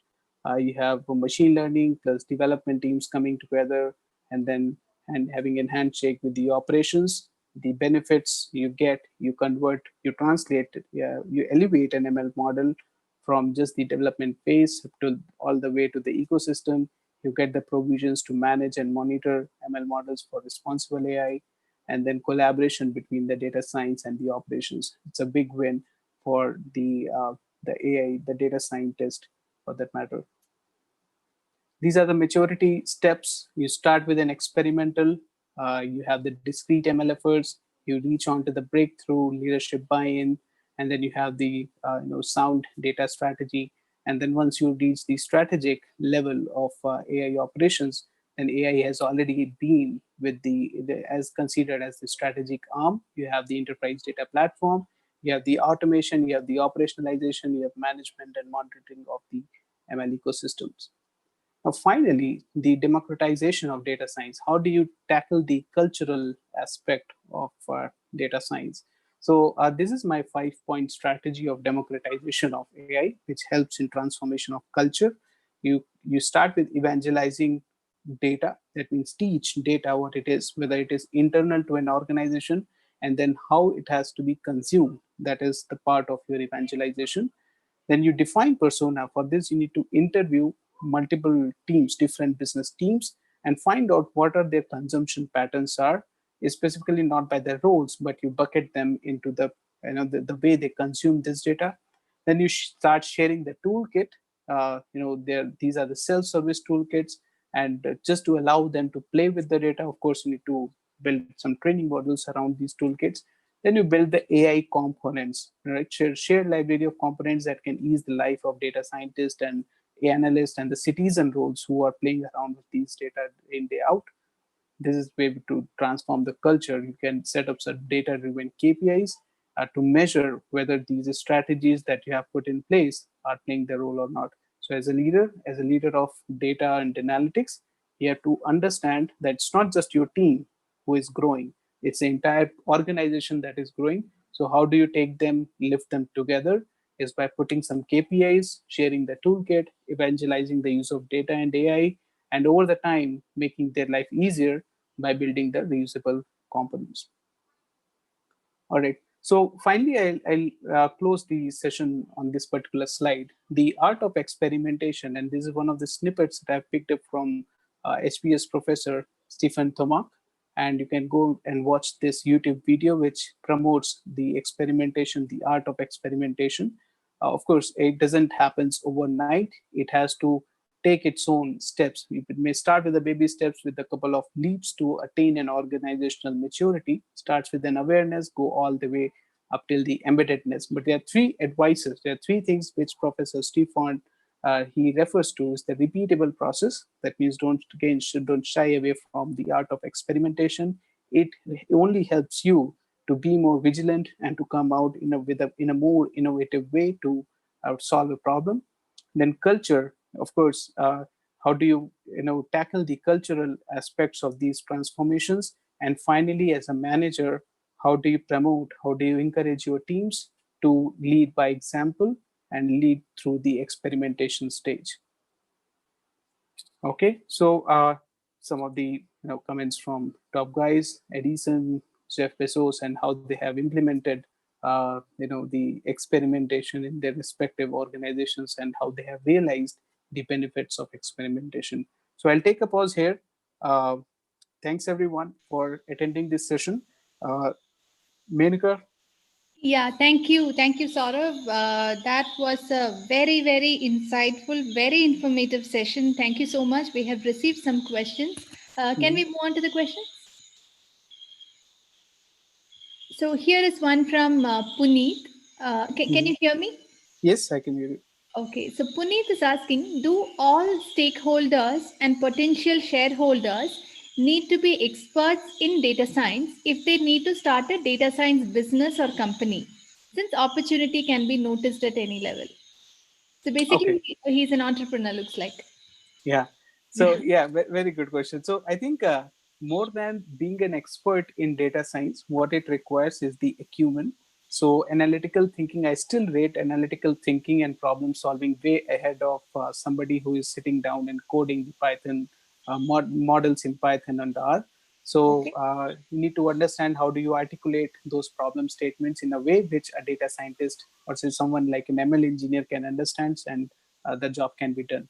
You have machine learning plus development teams coming together and then and having a handshake with the operations. The benefits you get, you convert, you translate, yeah, you elevate an ML model from just the development phase to all the way to the ecosystem. You get the provisions to manage and monitor ML models for responsible AI, and then collaboration between the data science and the operations. It's a big win for the AI, the data scientist, for that matter. These are the maturity steps. You start with an experimental, you have the discrete ML efforts, you reach on to the breakthrough leadership buy-in, and then you have the sound data strategy. And then once you reach the strategic level of AI operations, then AI has already been with as considered as the strategic arm. You have the enterprise data platform, you have the automation, you have the operationalization, you have management and monitoring of the ML ecosystems. Now, finally, the democratization of data science. How do you tackle the cultural aspect of data science? So this is my 5-point strategy of democratization of AI, which helps in transformation of culture. You start with evangelizing data. That means teach data what it is, whether it is internal to an organization, and then how it has to be consumed. That is the part of your evangelization. Then you define persona. For this, you need to interview multiple teams, different business teams, and find out what are their consumption patterns are, specifically not by their roles, but you bucket them into the way they consume this data. Then you start sharing the toolkit. These are the self-service toolkits, and just to allow them to play with the data, of course, you need to build some training modules around these toolkits. Then you build the AI components, right? Shared library of components that can ease the life of data scientists and analysts and the citizen roles who are playing around with these data day in, day out. This is way to transform the culture. You can set up some data-driven KPIs to measure whether these strategies that you have put in place are playing their role or not. So as a leader of data and analytics, you have to understand that it's not just your team who is growing, it's the entire organization that is growing. So how do you take them, lift them together? Is by putting some KPIs, sharing the toolkit, evangelizing the use of data and AI, and over the time making their life easier by building the reusable components. All right. So finally, I'll close the session on this particular slide. The art of experimentation, and this is one of the snippets that I've picked up from HBS professor Stephen Tomac, and you can go and watch this YouTube video which promotes the experimentation, the art of experimentation. Of course, it doesn't happen overnight. It has to take its own steps. It may start with the baby steps with a couple of leaps to attain an organizational maturity. Starts with an awareness, go all the way up till the embeddedness. But there are three advices. There are three things which Professor Stefan he refers to is the repeatable process. That means don't shy away from the art of experimentation. It only helps you to be more vigilant and to come out in a more innovative way to solve a problem. Then culture, of course, how do you tackle the cultural aspects of these transformations? And finally, as a manager, how do you promote, how do you encourage your teams to lead by example and lead through the experimentation stage? Okay, so some of the comments from top guys, Edison, Jeff Bezos, and how they have implemented the experimentation in their respective organizations and how they have realized the benefits of experimentation. So I'll take a pause here. Uh, Thanks everyone for attending this session. Uh, Menaka, Yeah, thank you. Thank you, Saurabh. That was a very, very insightful, very informative session. Thank you so much. We have received some questions. Can mhm, we move on to the questions? So here is one from Puneet. Can mhm. you hear me? Yes, I can hear you. Okay, so Puneet is asking, do all stakeholders and potential shareholders need to be experts in data science if they need to start a data science business or company, since opportunity can be noticed at any level? So Okay. basically, he's an entrepreneur, looks like. Yeah. So Yeah. yeah, very good question. So I think more than being an expert in data science, what it requires is the acumen. So analytical thinking, I still rate analytical thinking and problem solving way ahead of somebody who is sitting down and coding the Python models in Python and R. So Okay. you need to understand how do you articulate those problem statements in a way which a data scientist or say someone like an ML engineer can understand, and the job can be done.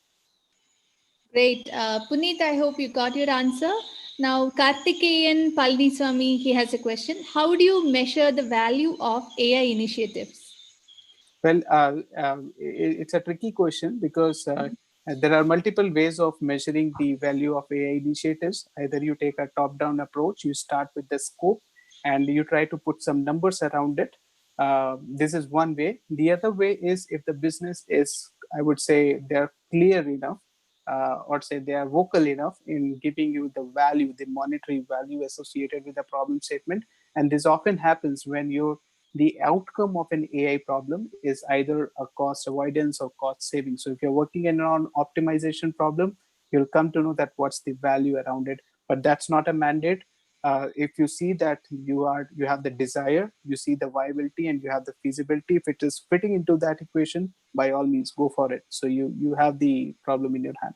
Great. Puneet, I hope you got your answer. Now, Kartikeyan Palaniswamy, he has a question. How do you measure the value of AI initiatives? Well, it's a tricky question because there are multiple ways of measuring the value of AI initiatives. Either you take a top-down approach, you start with the scope, and you try to put some numbers around it. This is one way. The other way is if the business is, I would say, they're clear enough, or say they are vocal enough in giving you the value, the monetary value associated with the problem statement. And this often happens when you the outcome of an AI problem is either a cost avoidance or cost saving. So if you're working in an optimization problem, you'll come to know that what's the value around it. But that's not a mandate. If you see that you have the desire, you see the viability, and you have the feasibility, if it is fitting into that equation, by all means go for it. So you have the problem in your hand.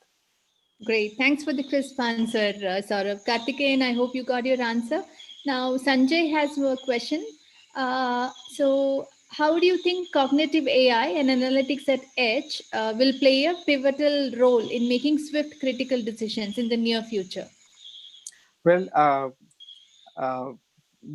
Great. Thanks for the crisp answer, Saurabh. Kartikeyan, I hope you got your answer. Now, Sanjay has a question. How do you think cognitive AI and analytics at Edge will play a pivotal role in making swift critical decisions in the near future? Well, Uh,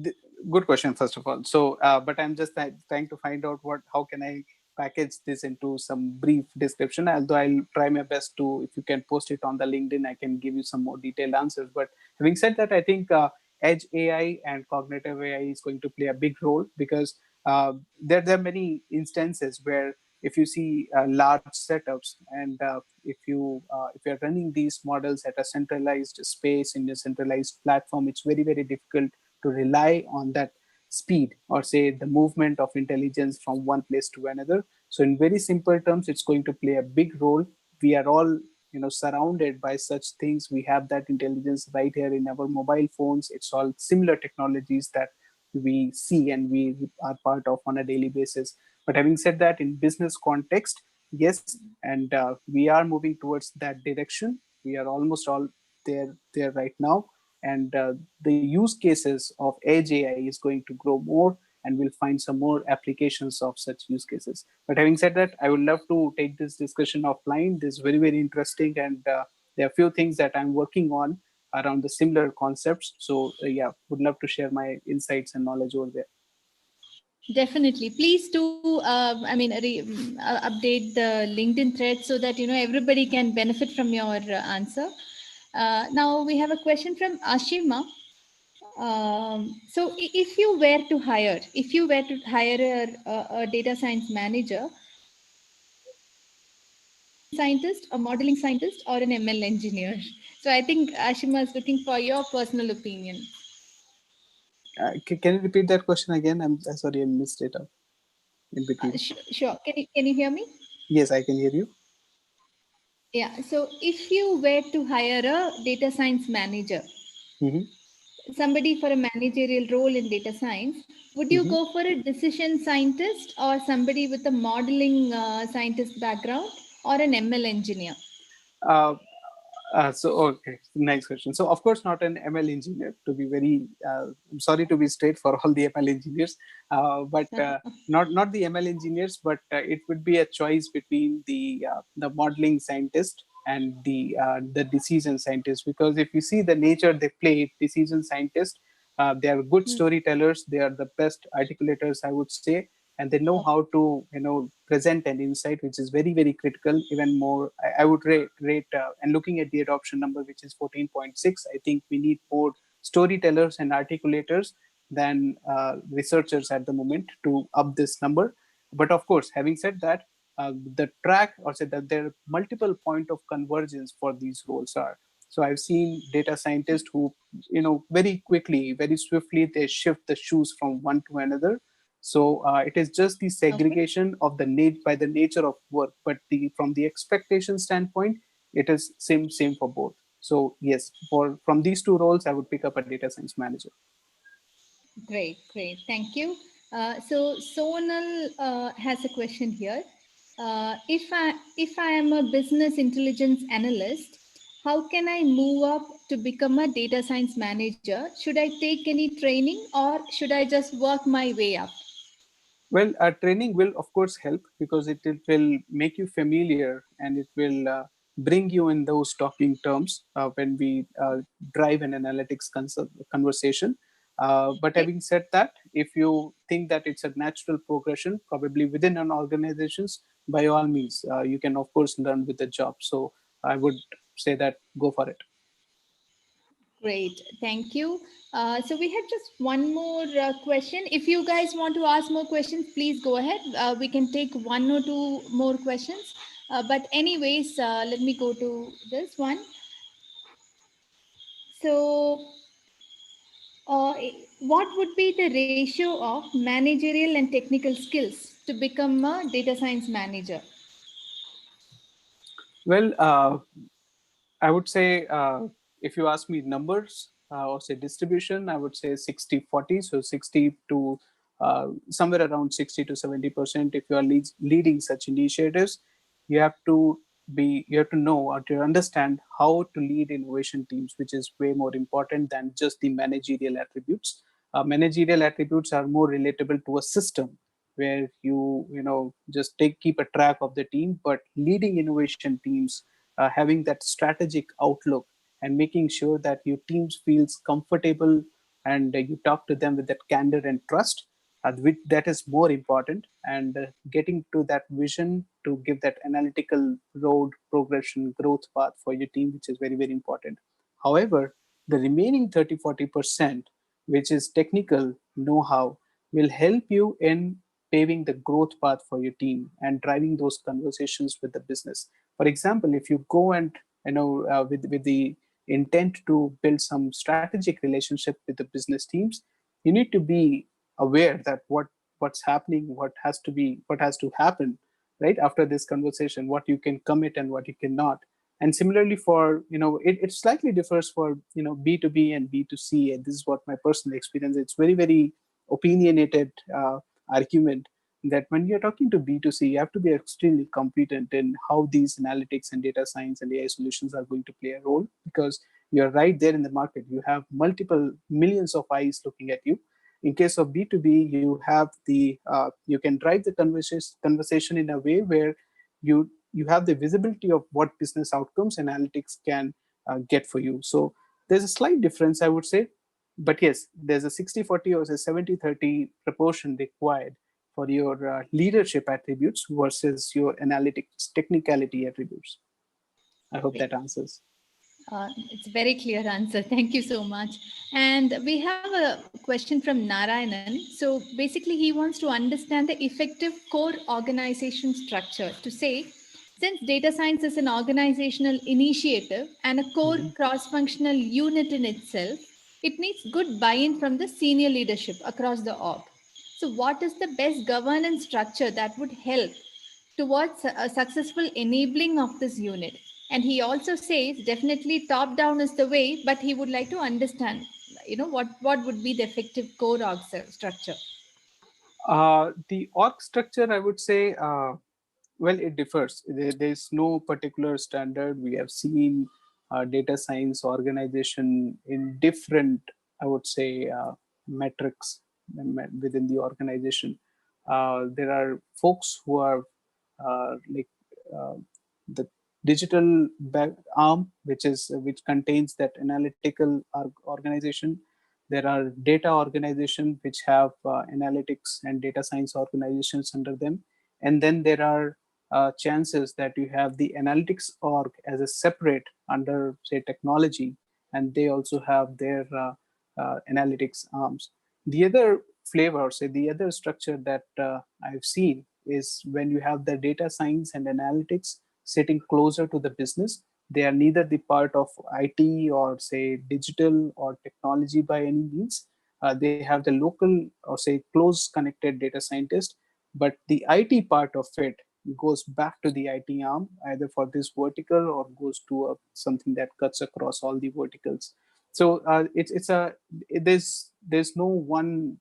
th- Good question, first of all. So, but I'm just trying to find out how can I package this into some brief description. Although I'll try my best to, if you can post it on the LinkedIn, I can give you some more detailed answers. But having said that, I think Edge AI and cognitive AI is going to play a big role because there are many instances where if you see large setups and if you're running these models at a centralized space in a centralized platform, it's very difficult to rely on that speed or say the movement of intelligence from one place to another. So in very simple terms, it's going to play a big role. We are all surrounded by such things. We have that intelligence right here in our mobile phones. It's all similar technologies that we see and we are part of on a daily basis. But having said that, in business context, yes, and we are moving towards that direction. We are almost all there right now, and the use cases of edge AI is going to grow more, and we'll find some more applications of such use cases. But having said that, I would love to take this discussion offline. This is very interesting, and there are few things that I'm working on around the similar concepts. So yeah, would love to share my insights and knowledge over there. Definitely. Please do, update the LinkedIn thread so that, everybody can benefit from your answer. Now we have a question from Ashima. If you were to hire, a data science manager, scientist, a modeling scientist, or an ML engineer. So I think Ashima is looking for your personal opinion. Can you repeat that question again? I'm sorry, I missed it up in between. Sure. Can you hear me? Yes, I can hear you. Yeah. So if you were to hire a data science manager, Hmm. somebody for a managerial role in data science, would you Hmm. go for a decision scientist or somebody with a modeling scientist background or an ML engineer? Okay, next question. So, of course, not an ML engineer. To be very, I'm sorry to be straight for all the ML engineers, but not the ML engineers, but it would be a choice between the modeling scientist and the decision scientist. Because if you see the nature they play, decision scientists, they are good Hmm. storytellers. They are the best articulators, I would say, and they know how to present an insight, which is very very critical. Even more, I would rate and looking at the adoption number, which is 14.6, I think we need more storytellers and articulators than researchers at the moment to up this number. But of course, having said that, the track, or say that there are multiple point of convergence for these roles are. So I've seen data scientists who, very quickly, very swiftly, they shift the shoes from one to another. So it is just the Okay. segregation of the by the nature of work, but the from the expectation standpoint, it is same for both. So yes, for from these two roles, I would pick up a data science manager. Great, great. Thank you. So Sonal has a question here. If I am a business intelligence analyst, how can I move up to become a data science manager? Should I take any training or should I just work my way up? Well, training will of course help because it will make you familiar and it will bring you in those talking terms when we drive an analytics conversation. But Okay. having said that, if you think that it's a natural progression, probably within an organizations, by all means, you can of course learn with the job. So I would say that go for it. Great, thank you. So we have just one more question. If you guys want to ask more questions, please go ahead. We can take one or two more questions. But anyways, let me go to this one. So, what would be the ratio of managerial and technical skills to become a data science manager? Well, I would say, if you ask me numbers or say distribution, I would say 60-40. So 60 to somewhere around 60 to 70%. If you are leading such initiatives, you have to you have to know or to understand how to lead innovation teams, which is way more important than just the managerial attributes. Managerial attributes are more relatable to a system where you just keep a track of the team, but leading innovation teams, having that strategic outlook and making sure that your teams feels comfortable and you talk to them with that candor and trust, that is more important, and getting to that vision to give that analytical road progression growth path for your team, which is very very important. However, the remaining 30-40%, which is technical know-how, will help you in paving the growth path for your team and driving those conversations with the business. For example, if you go and with the intent to build some strategic relationship with the business teams, you need to be aware that what's happening, what has to happen right after this conversation, what you can commit and what you cannot. And similarly for it slightly differs for B2B and B2C, and this is what my personal experience, it's very very opinionated argument that when you're talking to B2C, you have to be extremely competent in how these analytics and data science and AI solutions are going to play a role, because you're right there in the market. You have multiple millions of eyes looking at you. In case of B2B, you can drive the conversation in a way where you have the visibility of what business outcomes analytics can get for you. So there's a slight difference, I would say. But yes, there's a 60-40 or a 70-30 proportion required for your leadership attributes versus your analytics technicality attributes. I hope that answers. It's a very clear answer. Thank you so much. And we have a question from Narayanan. So basically, he wants to understand the effective core organization structure to say, since data science is an organizational initiative and a core Mhm. cross functional unit in itself, it needs good buy in from the senior leadership across the org. So, what is the best governance structure that would help towards a successful enabling of this unit? And he also says definitely top down is the way, but he would like to understand, what would be the effective core structure. The org structure, I would say, well, it differs. There's no particular standard. We have seen data science organization in different, I would say, metrics within the organization. There are folks who are like uh, the digital arm, which contains that analytical organization. There are data organization which have analytics and data science organizations under them, and then there are chances that you have the analytics org as a separate under, say, technology, and they also have their analytics arms. The other flavor, say the other structure that I've seen is when you have the data science and analytics sitting closer to the business. They are neither the part of IT or say digital or technology by any means. They have the local or say close connected data scientist, but the IT part of it goes back to the IT arm, either for this vertical or goes to something that cuts across all the verticals. So it's a there's no one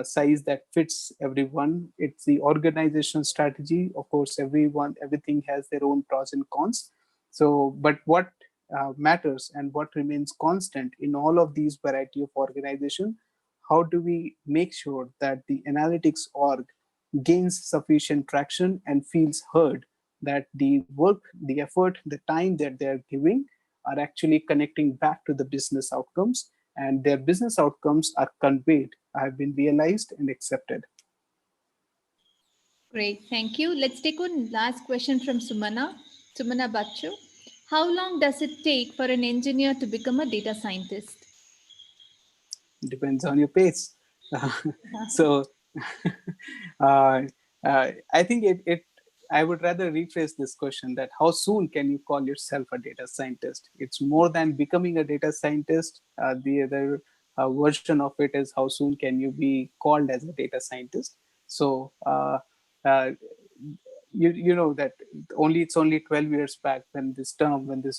size that fits everyone. It's the organization strategy. Of course, everything has their own pros and cons. So, but what matters and what remains constant in all of these variety of organization, how do we make sure that the analytics org gains sufficient traction and feels heard, that the work, the effort, the time that they're giving are actually connecting back to the business outcomes, and their business outcomes are conveyed, have been realized and accepted. Great, thank you. Let's take one last question from Sumana. Sumana Bachu. How long does it take for an engineer to become a data scientist? Depends on your pace. So uh, I think it I would rather rephrase this question, that how soon can you call yourself a data scientist? It's more than becoming a data scientist. The other version of it is how soon can you be called as a data scientist. So uh, you know that it's only 12 years back when this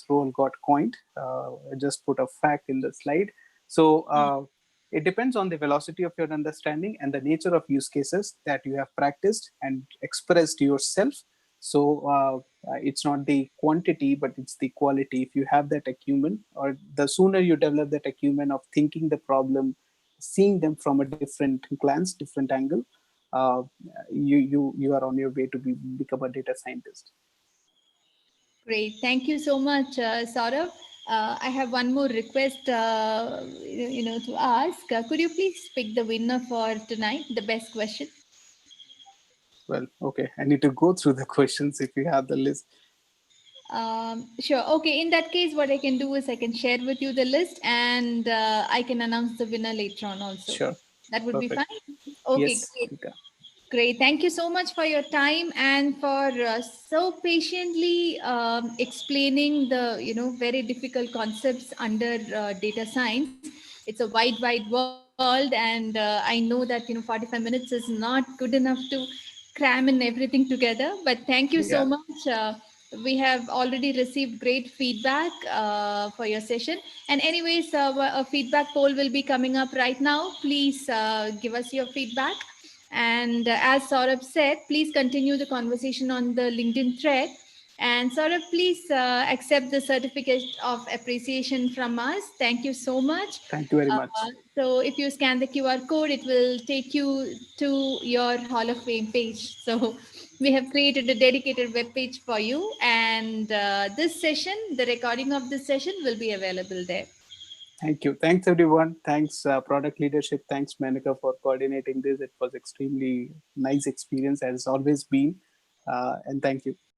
role got coined. I just put a fact in the slide. So it depends on the velocity of your understanding and the nature of use cases that you have practiced and expressed yourself. So it's not the quantity, but it's the quality. If you have that acumen, or the sooner you develop that acumen of thinking the problem, seeing them from a different glance, different angle, uh, you are on your way to become a data scientist. Great. Thank you so much, Saurabh. I have one more request, to ask. Could you please pick the winner for tonight, the best question? Well, okay, I need to go through the questions if you have the list. Sure. Okay. In that case, what I can do is I can share with you the list, and I can announce the winner later on also. Sure. That would be Perfect. fine. Okay, Yes, great. Rika. Great. Thank you so much for your time and for so patiently explaining the very difficult concepts under data science. It's a wide world, and I know that 45 minutes is not good enough to cram in everything together. But thank you so Yeah. much. We have already received great feedback for your session. And anyways, a feedback poll will be coming up right now. Please give us your feedback. And as Saurabh said, please continue the conversation on the LinkedIn thread. And Saurabh, please accept the certificate of appreciation from us. Thank you so much. Thank you very Uh, much. so if you scan the QR code, it will take you to your Hall of Fame page. So we have created a dedicated web page for you. And this session, the recording of this session will be available there. Thank you. Thanks, everyone. Thanks, product leadership. Thanks, Manika, for coordinating this. It was extremely nice experience, as it's always been. And thank you.